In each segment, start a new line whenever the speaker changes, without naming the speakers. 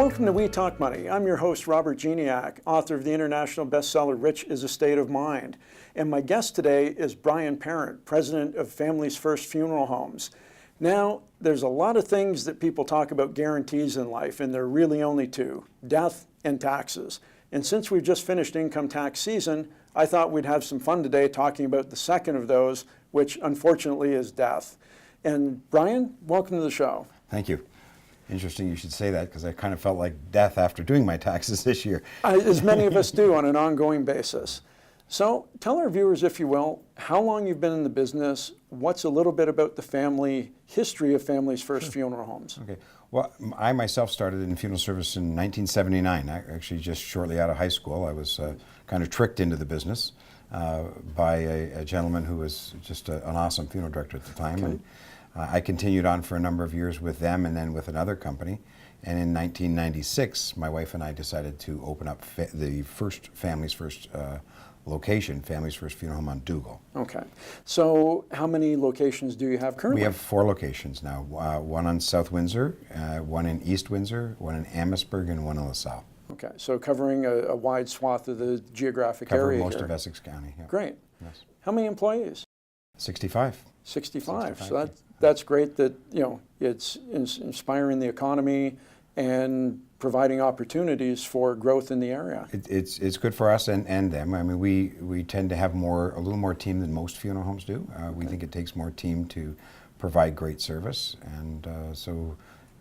Welcome to We Talk Money. I'm your host, Robert Gignac, author of the international bestseller, Rich is a State of Mind. And my guest today is Brian Parent, president of Families First Funeral Homes. Now, there's a lot of things that people talk about guarantees in life, and there are really only two: death and taxes. And since we've just finished income tax season, I thought we'd have some fun today talking about the second of those, which unfortunately is death. And Brian, welcome to the show.
Thank you. Interesting you should say that, because I kind of felt like death after doing my taxes this year.
As many of us do on an ongoing basis. So tell our viewers, if you will, how long you've been in the business, what's a little bit about the family history of Families First Funeral Homes.
Okay. Well, I myself started in funeral service in 1979, actually just shortly out of high school. I was kind of tricked into the business by a gentleman who was just an awesome funeral director at the time.
Okay.
And I continued on for a number of years with them and then with another company. And in 1996, my wife and I decided to open up the first Families First location, Families First Funeral Home on Dougal.
Okay. So how many locations do you have currently?
We have 4 locations now, one on South Windsor, one in East Windsor, one in Amherstburg, and one in LaSalle.
Okay, so covering a wide swath of the geographic area
most
here.
of Essex County. Yeah.
Great.
Yes.
How many employees?
65.
65. So that's great that, you know, it's inspiring the economy and providing opportunities for growth in the area.
It's good for us and them. I mean, we tend to have a little more team than most funeral homes do. We think it takes more team to provide great service, and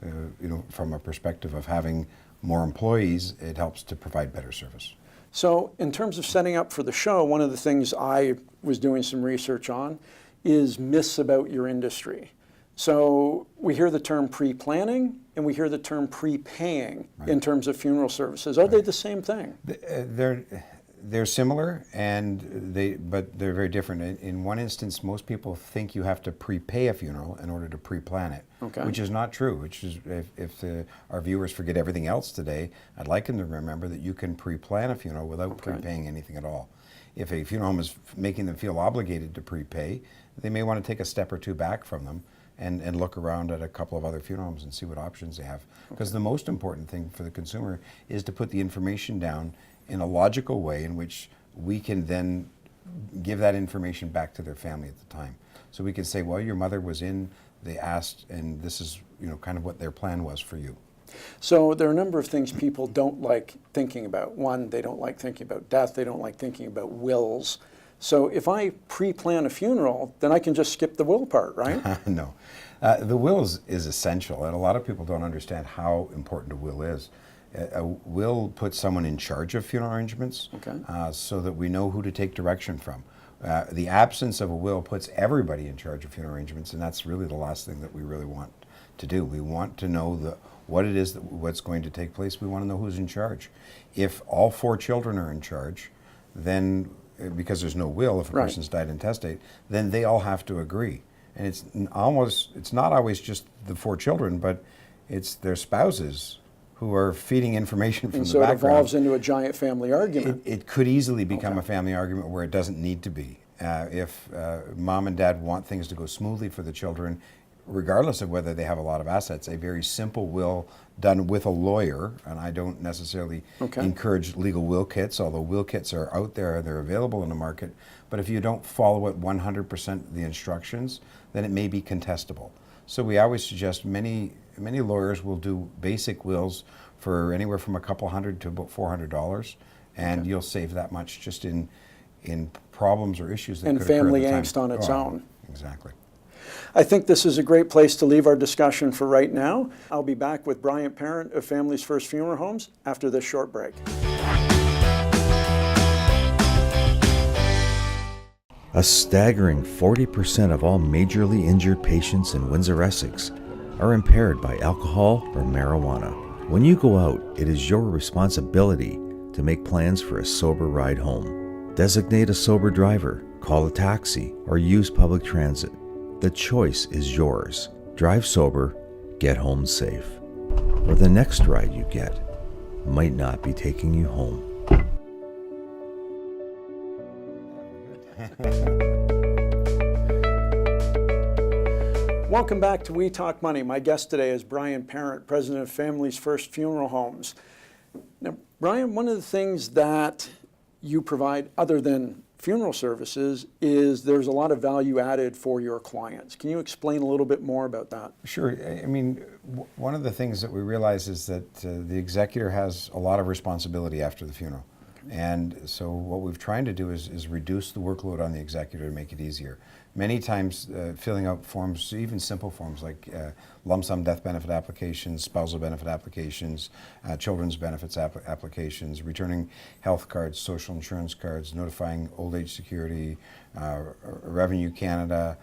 you know, from a perspective of having more employees, it helps to provide better service.
So in terms of setting up for the show, one of the things I was doing some research on is myths about your industry. So we hear the term pre-planning and we hear the term prepaying in terms of funeral services. Are they the same thing?
They're similar, but they're very different. In one instance, most people think you have to prepay a funeral in order to pre-plan it, which is not true. Which is, if our viewers forget everything else today, I'd like them to remember that you can pre-plan a funeral without prepaying anything at all. If a funeral home is making them feel obligated to prepay, they may want to take a step or two back from them and look around at a couple of other funeral homes and see what options they have. Because the most important thing for the consumer is to put the information down in a logical way in which we can then give that information back to their family at the time. So we can say, well, your mother was in, they asked, and this is, you know, kind of what their plan was for you.
So there are a number of things people don't like thinking about. One, they don't like thinking about death. They don't like thinking about wills. So if I pre-plan a funeral, then I can just skip the will part, right?
No. The will is essential, and a lot of people don't understand how important a will is. A will puts someone in charge of funeral arrangements, so that we know who to take direction from. The absence of a will puts everybody in charge of funeral arrangements, and that's really the last thing that we really want to do. We want to know what it is what's going to take place. We want to know who's in charge. If all 4 children are in charge, then because there's no will, if a person's died intestate, then they all have to agree. And it's not always just the 4 children, but it's their spouses who are feeding information from the background.
And so it evolves into a giant family argument.
It could easily become a family argument where it doesn't need to be. If mom and dad want things to go smoothly for the children, regardless of whether they have a lot of assets, a very simple will done with a lawyer, and I don't necessarily encourage legal will kits, although will kits are out there and they're available in the market, but if you don't follow it 100% the instructions, then it may be contestable. So we always suggest many lawyers will do basic wills for anywhere from a couple $100 to about $400, and you'll save that much just in problems or issues that
and
could occur
family
at the time.
angst on its own.
Exactly.
I think this is a great place to leave our discussion for right now. I'll be back with Brian Parent of Families First Funeral Homes after this short break.
A staggering 40% of all majorly injured patients in Windsor, Essex are impaired by alcohol or marijuana. When you go out, it is your responsibility to make plans for a sober ride home. Designate a sober driver, call a taxi, or use public transit. The choice is yours. Drive sober, get home safe. Or the next ride you get might not be taking you home.
Welcome back to We Talk Money. My guest today is Brian Parent, president of Families First Funeral Homes. Now, Brian, one of the things that you provide other than funeral services is there's a lot of value added for your clients. Can you explain a little bit more about that?
Sure. I mean, one of the things that we realize is that the executor has a lot of responsibility after the funeral. And so what we've tried to do is reduce the workload on the executor to make it easier. Many times filling out forms, even simple forms like lump sum death benefit applications, spousal benefit applications, children's benefits applications, returning health cards, social insurance cards, notifying old age security, Revenue Canada,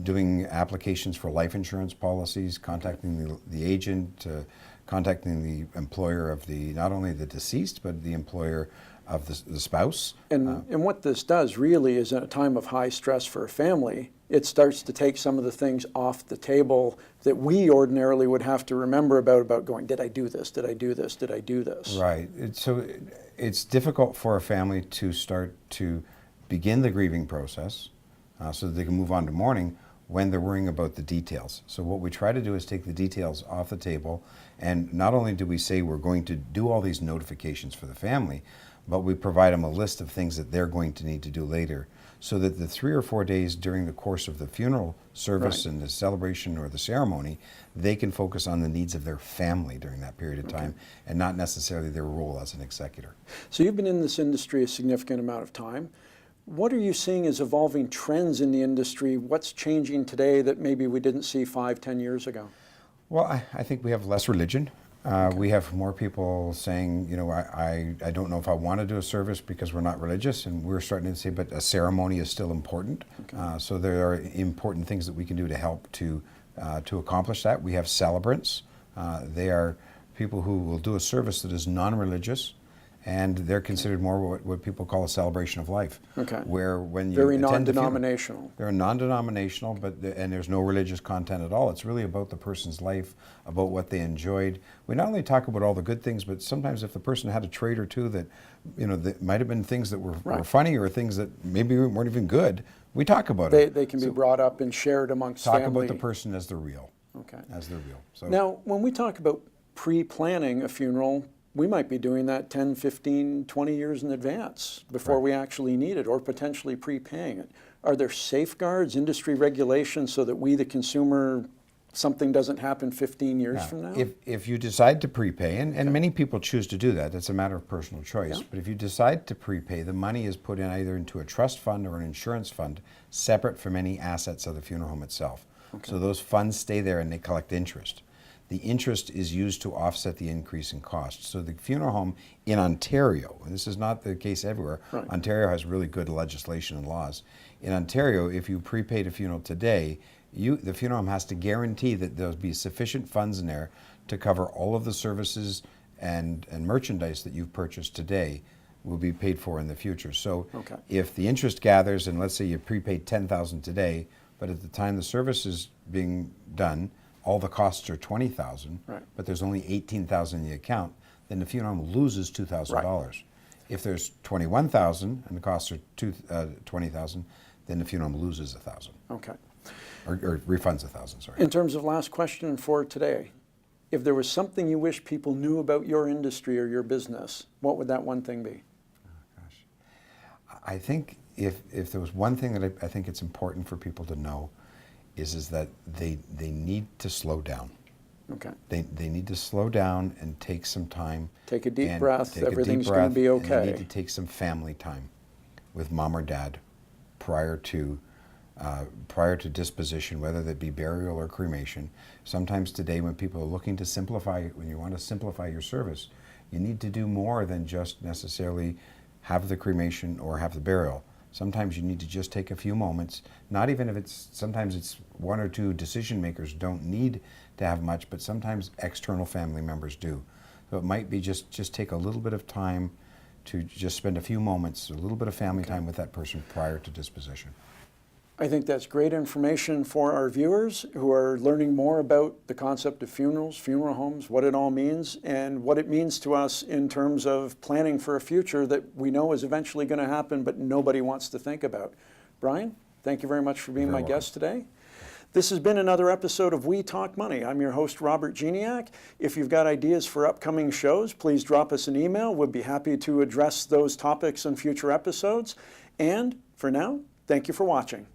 doing applications for life insurance policies, contacting the agent, contacting the employer of not only the deceased, but the employer of the spouse.
And what this does really is in a time of high stress for a family, it starts to take some of the things off the table that we ordinarily would have to remember about going, did I do this, did I do this, did I do this?
Right. So it's difficult for a family to start to begin the grieving process so that they can move on to mourning when they're worrying about the details. So what we try to do is take the details off the table, and not only do we say we're going to do all these notifications for the family, but we provide them a list of things that they're going to need to do later, so that the 3 or 4 days during the course of the funeral service and the celebration or the ceremony, they can focus on the needs of their family during that period of time and not necessarily their role as an executor.
So you've been in this industry a significant amount of time. What are you seeing as evolving trends in the industry? What's changing today that maybe we didn't see 5, 10 years ago?
Well, I think we have less religion. We have more people saying, you know, I don't know if I want to do a service because we're not religious, and we're starting to say, but a ceremony is still important. So there are important things that we can do to help to accomplish that. We have celebrants. They are people who will do a service that is non-religious, and they're considered more what people call a celebration of life. Where when you
very
attend
non-denominational.
They're non-denominational, and there's no religious content at all. It's really about the person's life, about what they enjoyed. We not only talk about all the good things, but sometimes if the person had a trait or two that, you know, that might have been things that were funny or things that maybe weren't even good, we talk about it.
They can be brought up and shared amongst family.
Talk about the person as they're real. As they're real. So
now, when we talk about pre-planning a funeral, we might be doing that 10, 15, 20 years in advance before we actually need it, or potentially prepaying it. Are there safeguards, industry regulations, so that we, the consumer, something doesn't happen 15 years from now?
If you decide to prepay, and many people choose to do that, that's a matter of personal choice, but if you decide to prepay, the money is put in either into a trust fund or an insurance fund, separate from any assets of the funeral home itself. So those funds stay there and they collect interest. The interest is used to offset the increase in cost. So the funeral home in Ontario, and this is not the case everywhere, Ontario has really good legislation and laws. In Ontario, if you prepaid a funeral today, the funeral home has to guarantee that there'll be sufficient funds in there to cover all of the services and merchandise that you've purchased today will be paid for in the future. So if the interest gathers, and let's say you prepaid $10,000 today, but at the time the service is being done, all the costs are $20,000, but there's only $18,000 in the account, then the funeral home loses $2,000. If there's $21,000 and the costs are $20,000, then the funeral home loses $1,000. Or refunds $1,000. Sorry.
In terms of last question for today, if there was something you wish people knew about your industry or your business, what would that one thing be?
Oh, gosh. I think if there was one thing that I think it's important for people to know is that they need to slow down. They need to slow down and take some time.
Take a deep breath. Everything's going to be okay.
And they need to take some family time with mom or dad prior to disposition, whether that be burial or cremation. Sometimes today, when people are looking to simplify, when you want to simplify your service, you need to do more than just necessarily have the cremation or have the burial. Sometimes you need to just take a few moments, not even if sometimes it's 1 or 2 decision makers don't need to have much, but sometimes external family members do. So it might be just take a little bit of time to just spend a few moments, a little bit of family time with that person prior to disposition.
I think that's great information for our viewers who are learning more about the concept of funerals, funeral homes, what it all means, and what it means to us in terms of planning for a future that we know is eventually going to happen, but nobody wants to think about. Brian, thank you very much for being my guest today. This has been another episode of We Talk Money. I'm your host, Robert Gignac. If you've got ideas for upcoming shows, please drop us an email. We'd be happy to address those topics in future episodes. And for now, thank you for watching.